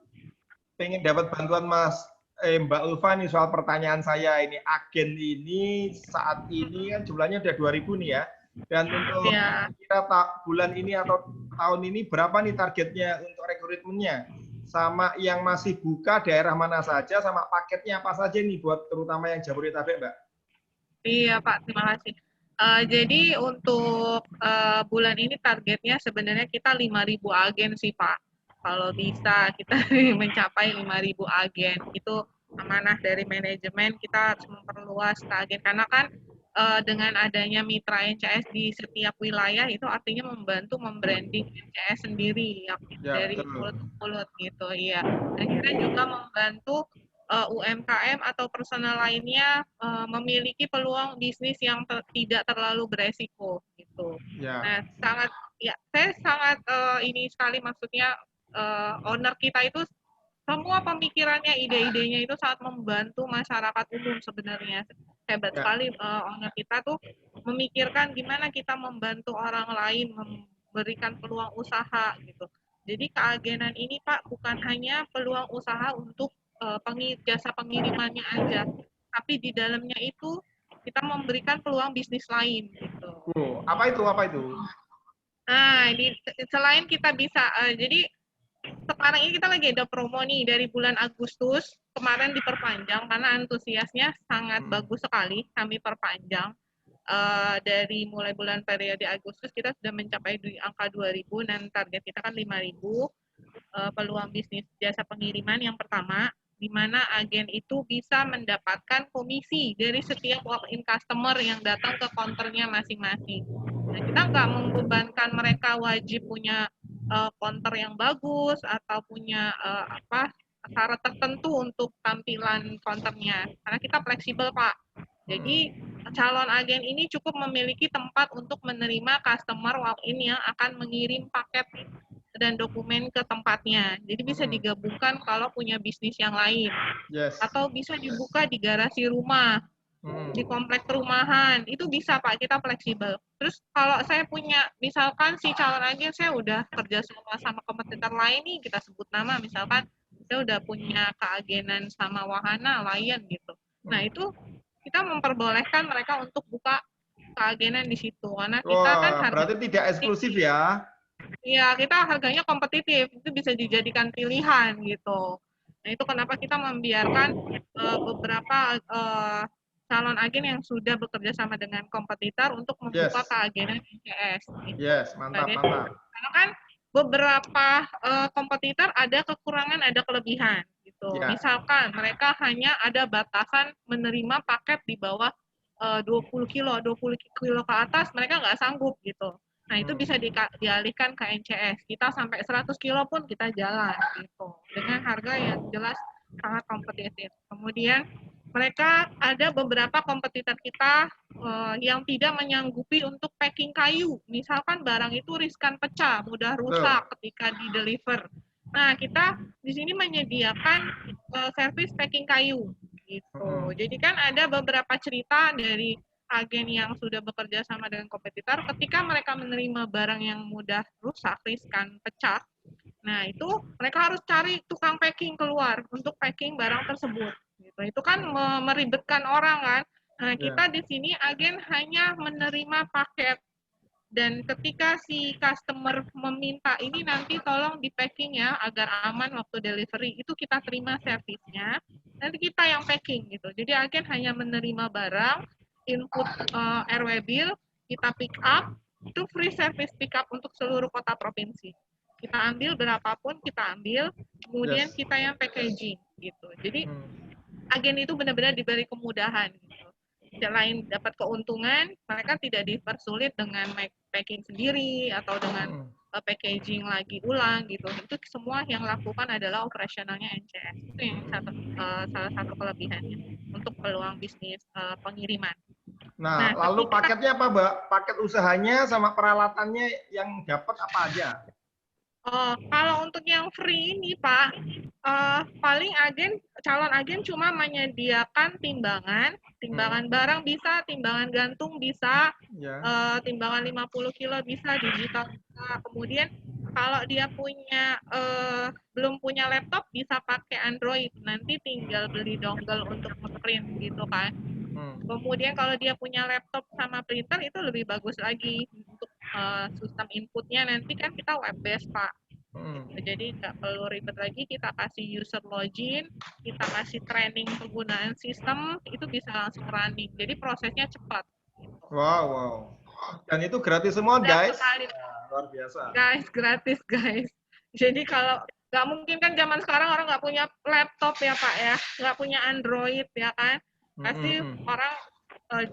pengen dapat bantuan Mbak Ulfa nih soal pertanyaan saya ini. Agen ini saat ini kan jumlahnya udah 2.000 nih ya. Dan untuk kira bulan ini atau tahun ini berapa nih targetnya untuk rekrutmennya? Sama yang masih buka daerah mana saja, sama paketnya apa saja nih buat terutama yang Jabodetabek, Mbak? Iya Pak, terima kasih. Jadi untuk bulan ini targetnya sebenarnya kita 5.000 agen sih Pak. Kalau bisa kita mencapai 5.000 agen, itu amanah dari manajemen, kita harus memperluas ke agen. Karena kan dengan adanya mitra NCS di setiap wilayah itu artinya membantu membranding NCS sendiri ya, dari mulut ke mulut gitu ya. Dan kita juga membantu UMKM atau personal lainnya memiliki peluang bisnis yang tidak terlalu beresiko gitu. Nah, saya sangat ini sekali, maksudnya owner kita itu semua pemikirannya, ide-idenya itu sangat membantu masyarakat umum sebenarnya. Hebat sekali owner kita tuh memikirkan gimana kita membantu orang lain, memberikan peluang usaha gitu. Jadi keagenan ini Pak bukan hanya peluang usaha untuk jasa pengirimannya aja, tapi di dalamnya itu kita memberikan peluang bisnis lain gitu. Apa itu? Nah, ini selain kita bisa, jadi sekarang ini kita lagi ada promo nih dari bulan Agustus, kemarin diperpanjang karena antusiasnya sangat bagus sekali, kami perpanjang. Dari mulai bulan periode Agustus kita sudah mencapai di angka 2.000 dan target kita kan 5.000 peluang bisnis jasa pengiriman yang pertama, di mana agen itu bisa mendapatkan komisi dari setiap walk-in customer yang datang ke counternya masing-masing. Nah, kita nggak membebankan mereka wajib punya counter yang bagus atau punya syarat tertentu untuk tampilan counternya, karena kita fleksibel Pak. Jadi calon agen ini cukup memiliki tempat untuk menerima customer walk-in yang akan mengirim paket dan dokumen ke tempatnya. Jadi bisa digabungkan kalau punya bisnis yang lain. Atau bisa dibuka di garasi rumah, di komplek perumahan. Itu bisa Pak, kita fleksibel. Terus kalau saya punya, misalkan si calon agen saya udah kerja sama kompetitor lain nih, kita sebut nama, misalkan saya udah punya keagenan sama Wahana, Lion gitu. Nah itu kita memperbolehkan mereka untuk buka keagenan di situ. Karena kita kan berarti tidak eksklusif ya? Iya, kita harganya kompetitif, itu bisa dijadikan pilihan gitu. Nah itu kenapa kita membiarkan beberapa calon agen yang sudah bekerja sama dengan kompetitor untuk membuka keagenan NCS. Gitu. Mantap. Karena kan beberapa kompetitor ada kekurangan, ada kelebihan. Gitu. Misalkan mereka hanya ada batasan menerima paket di bawah 20 kilo ke atas mereka nggak sanggup gitu. Nah, itu bisa dialihkan ke NCS. Kita sampai 100 kilo pun kita jalan gitu. Dengan harga yang jelas sangat kompetitif. Kemudian mereka ada beberapa kompetitor kita yang tidak menyanggupi untuk packing kayu. Misalkan barang itu riskan pecah, mudah rusak ketika di deliver. Nah, kita di sini menyediakan servis packing kayu gitu. Jadi kan ada beberapa cerita dari agen yang sudah bekerja sama dengan kompetitor ketika mereka menerima barang yang mudah rusak, riskan pecah. Nah, itu mereka harus cari tukang packing keluar untuk packing barang tersebut. Gitu. Itu kan meribetkan orang kan. Nah, kita di sini agen hanya menerima paket. Dan ketika si customer meminta ini nanti tolong di packing ya agar aman waktu delivery, itu kita terima servisnya. Nanti kita yang packing gitu. Jadi agen hanya menerima barang, input RW bill, kita pick up, itu free service pick up untuk seluruh kota provinsi. Kita ambil berapapun kita ambil, kemudian kita yang packaging gitu. Jadi agen itu benar-benar diberi kemudahan gitu. Selain dapat keuntungan, mereka tidak dipersulit dengan packing sendiri atau dengan packaging lagi ulang gitu. Itu semua yang lakukan adalah operasionalnya NCS. Itu yang salah satu kelebihannya untuk peluang bisnis pengiriman. Nah, lalu paketnya apa, Mbak? Paket usahanya sama peralatannya yang dapat apa aja? Kalau untuk yang free ini Pak, paling calon agen cuma menyediakan timbangan barang bisa, timbangan gantung bisa, timbangan 50 kilo bisa, digital bisa. Kemudian kalau dia belum punya laptop bisa pakai Android, nanti tinggal beli dongle untuk nge-print gitu kan. Kemudian kalau dia punya laptop sama printer itu lebih bagus lagi untuk sistem inputnya nanti kan kita web based Pak. Jadi nggak perlu ribet lagi, kita kasih user login, kita kasih training penggunaan sistem, itu bisa langsung running. Jadi prosesnya cepat. Wow. Dan itu gratis semua guys. Luar biasa. Guys, gratis guys. Jadi kalau nggak mungkin kan zaman sekarang orang nggak punya laptop ya Pak ya, nggak punya Android ya kan. Pasti orang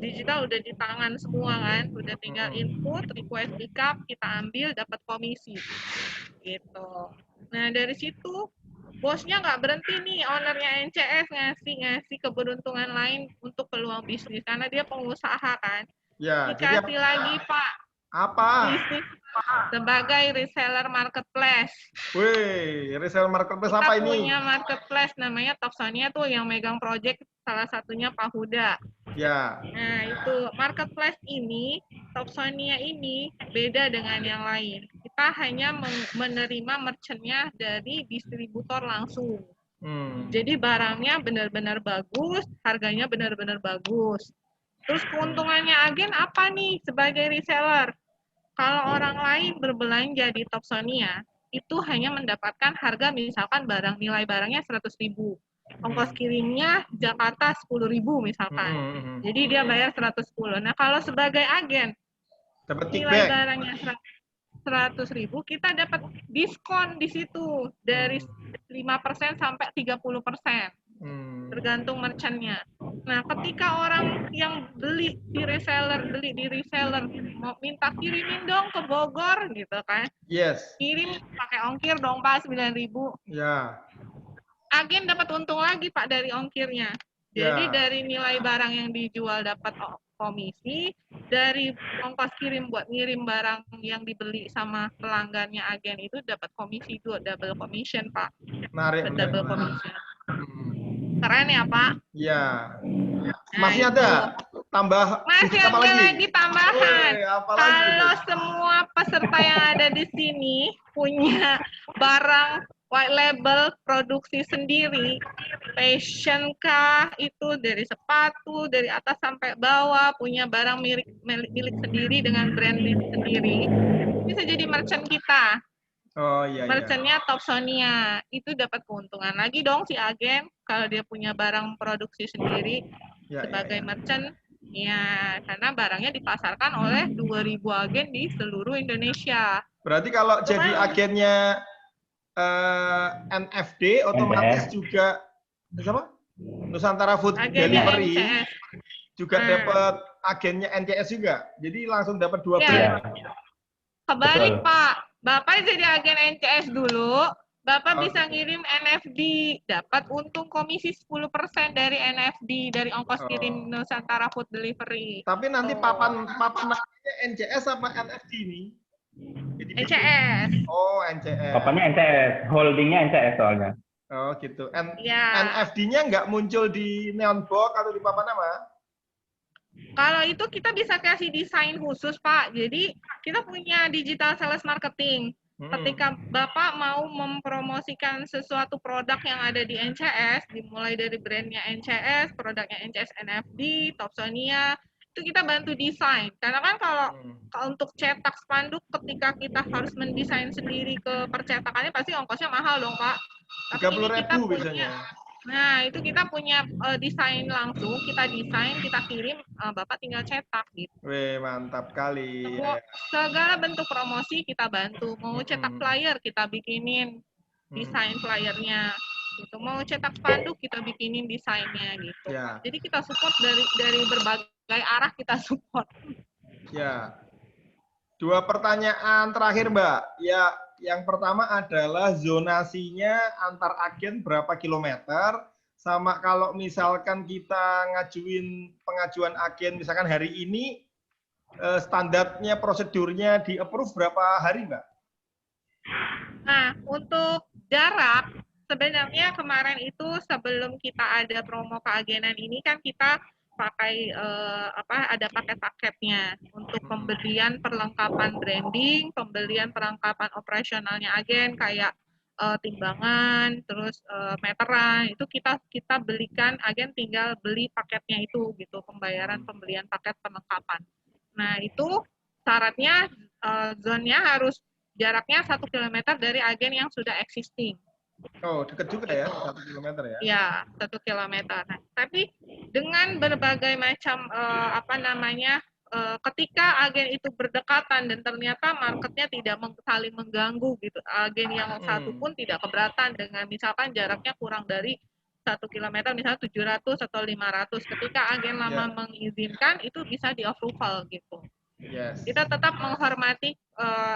digital udah di tangan semua kan, udah tinggal input, request pick up, kita ambil, dapat komisi, gitu. Nah dari situ bosnya nggak berhenti nih, ownernya NCS ngasih keberuntungan lain untuk peluang bisnis karena dia pengusaha kan. Ya, dikasih lagi Pak. Apa? Bisnis sebagai reseller marketplace. Wih, reseller marketplace kita apa ini? Kita punya marketplace namanya Topsonia tuh yang megang project salah satunya Pak Huda. Ya. Nah itu marketplace ini, Topsonia ini beda dengan yang lain. Kita hanya menerima merchantnya dari distributor langsung. Jadi barangnya benar-benar bagus, harganya benar-benar bagus. Terus keuntungannya agen apa nih sebagai reseller? Kalau orang lain berbelanja di Topsonia, itu hanya mendapatkan harga misalkan nilai barangnya 100.000. Ongkos kirimnya Jakarta 10.000 misalkan. Jadi dia bayar 110. Nah, kalau sebagai agen, nilai barangnya 100.000, kita dapat diskon di situ dari 5% sampai 30%. Tergantung merchantnya. Nah, ketika orang yang beli di reseller mau minta kirimin dong ke Bogor gitu kan. Yes. Kirim pakai ongkir dong Pak 9.000. Ya. Agen dapat untung lagi Pak dari ongkirnya. Jadi dari nilai barang yang dijual dapat komisi, dari ongkos kirim buat ngirim barang yang dibeli sama pelanggannya agen itu dapat komisi double commission Pak. Double commission. Keren ya Pak? Iya. Masih ada tambah? Masih ada lagi tambahan. Kalau semua peserta yang ada di sini punya barang white label produksi sendiri, fashion kah, itu dari sepatu, dari atas sampai bawah, punya barang milik sendiri dengan brand sendiri, bisa jadi merchant kita. Oh iya. Merchantnya Topsonia, itu dapat keuntungan lagi dong si agen kalau dia punya barang produksi sendiri sebagai merchant. Ya, karena barangnya dipasarkan oleh 2.000 agen di seluruh Indonesia. Berarti kalau jadi agennya NFD otomatis juga siapa? Nusantara Food Delivery juga dapat agennya NCS juga. Jadi langsung dapat 2 brand. Kebalik Pak, Bapak jadi agen NCS dulu, Bapak Oh, bisa gitu. ngirim NFD, dapat untung komisi 10% dari NFD, dari ongkos kirim Oh. Nusantara Food Delivery. Tapi nanti Tuh. papan namanya NCS apa NFD nih? Jadi bingung. NCS. Oh, NCS. Papannya NCS, holdingnya NCS soalnya. Oh, gitu. Ya. NFD-nya nggak muncul di neon box atau di papan nama? Kalau itu kita bisa kasih desain khusus, Pak. Jadi kita punya digital sales marketing. Ketika Bapak mau mempromosikan sesuatu produk yang ada di NCS, dimulai dari brandnya NCS, produknya NCS NFD, Topsonia, itu kita bantu desain. Karena kan kalau untuk cetak spanduk, ketika kita harus mendesain sendiri ke percetakannya, pasti ongkosnya mahal dong, Pak. Tapi ini kita 30.000 punya, biasanya. nah itu kita punya desain langsung, kita desain, kita kirim, Bapak tinggal cetak gitu. Wih, mantap kali. Semua, segala bentuk promosi kita bantu. Mau cetak flyer kita bikinin desain flyernya. Gitu. Mau cetak spanduk kita bikinin desainnya gitu. Ya. Jadi kita support dari berbagai arah kita support. Ya. 2 pertanyaan terakhir, Mbak. Ya, yang pertama adalah zonasinya antar agen berapa kilometer, sama kalau misalkan kita ngajuin pengajuan agen misalkan hari ini, standarnya prosedurnya di approve berapa hari, Mbak? Nah, untuk jarak, sebenarnya kemarin itu sebelum kita ada promo keagenan ini kan kita pakai ada paket-paketnya untuk pembelian perlengkapan branding, pembelian perlengkapan operasionalnya agen kayak timbangan, terus meteran, itu kita belikan, agen tinggal beli paketnya itu gitu, pembelian paket perlengkapan. Nah, itu syaratnya zone-nya harus jaraknya 1 kilometer dari agen yang sudah existing. Oh, dekat juga ya, 1 kilometer ya? Ya, 1 kilometer. Nah, tapi dengan berbagai macam ketika agen itu berdekatan dan ternyata marketnya tidak saling mengganggu gitu, agen yang satu pun tidak keberatan dengan misalkan jaraknya kurang dari 1 kilometer, misalnya 700 atau 500. Ketika agen lama mengizinkan, itu bisa di-approval gitu. Yes. Kita tetap menghormati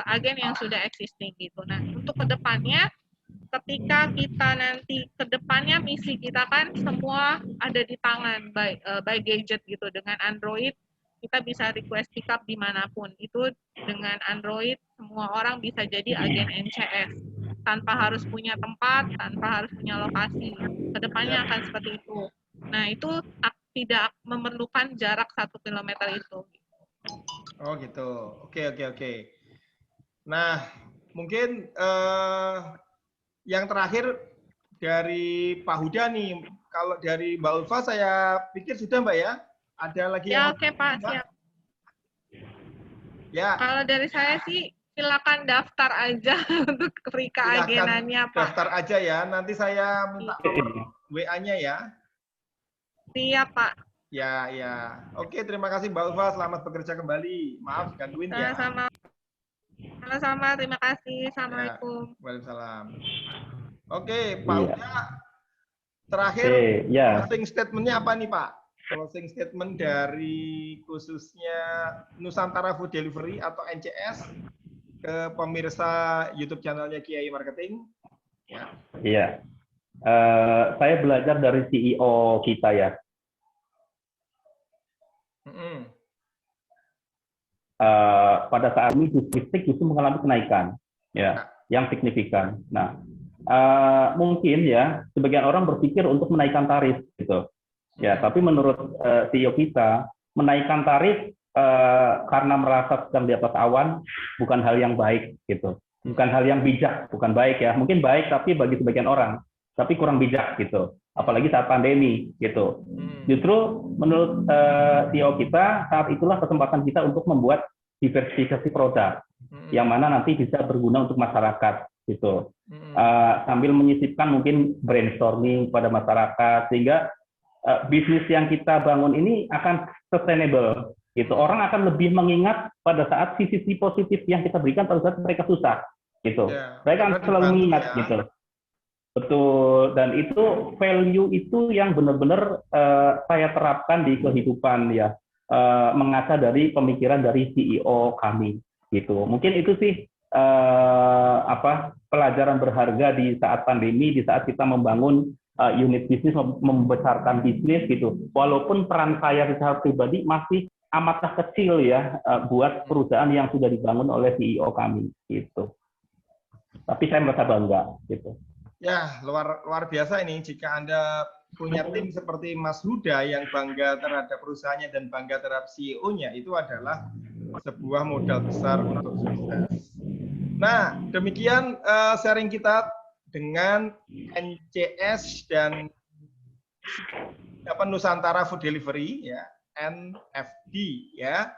agen yang sudah existing gitu. Nah, untuk kedepannya, ketika kita nanti kedepannya misi kita kan semua ada di tangan by gadget gitu. Dengan Android kita bisa request pick up dimanapun. Itu dengan Android semua orang bisa jadi agen NCS tanpa harus punya tempat, tanpa harus punya lokasi. Kedepannya akan seperti itu. Nah, itu tidak memerlukan jarak 1 kilometer itu. Oh gitu. Oke. Nah, mungkin yang terakhir dari Pak Huda nih. Kalau dari Mbak Ulfa saya pikir sudah, Mbak ya. Ada lagi ya, yang oke, Pak, siap. Ya. Kalau dari saya sih silakan daftar aja untuk free keagenannya, Pak. Daftar aja ya. Nanti saya minta nomor WA-nya ya. Siap, Pak. Ya. Oke, terima kasih Mbak Ulfa. Selamat bekerja kembali. Maaf gangguin ya. Sama-sama, terima kasih. Assalamualaikum. Waalaikumsalam. Oke, Pak Huda. Terakhir, closing statement-nya apa nih, Pak? Closing statement dari khususnya Nusantara Food Delivery atau NCS ke pemirsa YouTube channelnya Kiai Marketing. Ya. Iya. Saya belajar dari CEO kita ya. Pada saat ini logistik itu mengalami kenaikan, ya, yang signifikan. Nah, mungkin ya sebagian orang berpikir untuk menaikkan tarif, gitu, ya. Tapi menurut CEO kita, menaikkan tarif karena merasa sedang di atas awan bukan hal yang baik, gitu. Bukan hal yang bijak, bukan baik ya. Mungkin baik tapi bagi sebagian orang, tapi kurang bijak, gitu. Apalagi saat pandemi, gitu. Justru menurut CEO kita, saat itulah kesempatan kita untuk membuat diversifikasi produk yang mana nanti bisa berguna untuk masyarakat, gitu. Sambil menyisipkan mungkin brainstorming pada masyarakat sehingga bisnis yang kita bangun ini akan sustainable, gitu. Orang akan lebih mengingat pada saat sisi positif yang kita berikan pada saat mereka susah, gitu. Mereka akan selalu mengingat, gitu. Betul, dan itu value itu yang benar-benar saya terapkan di kehidupan ya, mengaca dari pemikiran dari CEO kami, gitu. Mungkin itu sih pelajaran berharga di saat pandemi, di saat kita membangun unit bisnis, membesarkan bisnis gitu. Walaupun peran saya secara pribadi masih amatlah kecil ya buat perusahaan yang sudah dibangun oleh CEO kami gitu. Tapi saya merasa bangga gitu. Ya, luar biasa ini jika Anda punya tim seperti Mas Huda yang bangga terhadap perusahaannya dan bangga terhadap CEO-nya, itu adalah sebuah modal besar untuk sukses. Nah, demikian sharing kita dengan NCS dan Nusantara Food Delivery ya, NFD ya.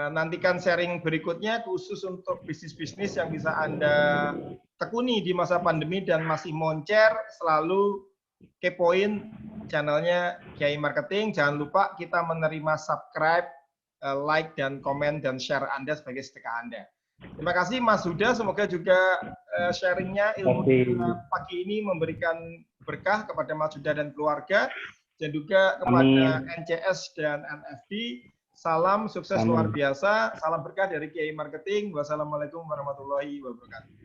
Nantikan sharing berikutnya khusus untuk bisnis-bisnis yang bisa Anda tekuni di masa pandemi dan masih moncer, selalu kepoin channelnya Kiai Marketing. Jangan lupa kita menerima subscribe, like, dan komen, dan share Anda sebagai sedekah Anda. Terima kasih Mas Huda, semoga juga sharingnya ilmu pagi ini memberikan berkah kepada Mas Huda dan keluarga, dan juga kepada NCS dan NFD. Salam sukses luar biasa, salam berkah dari Kiai Marketing. Wassalamualaikum warahmatullahi wabarakatuh.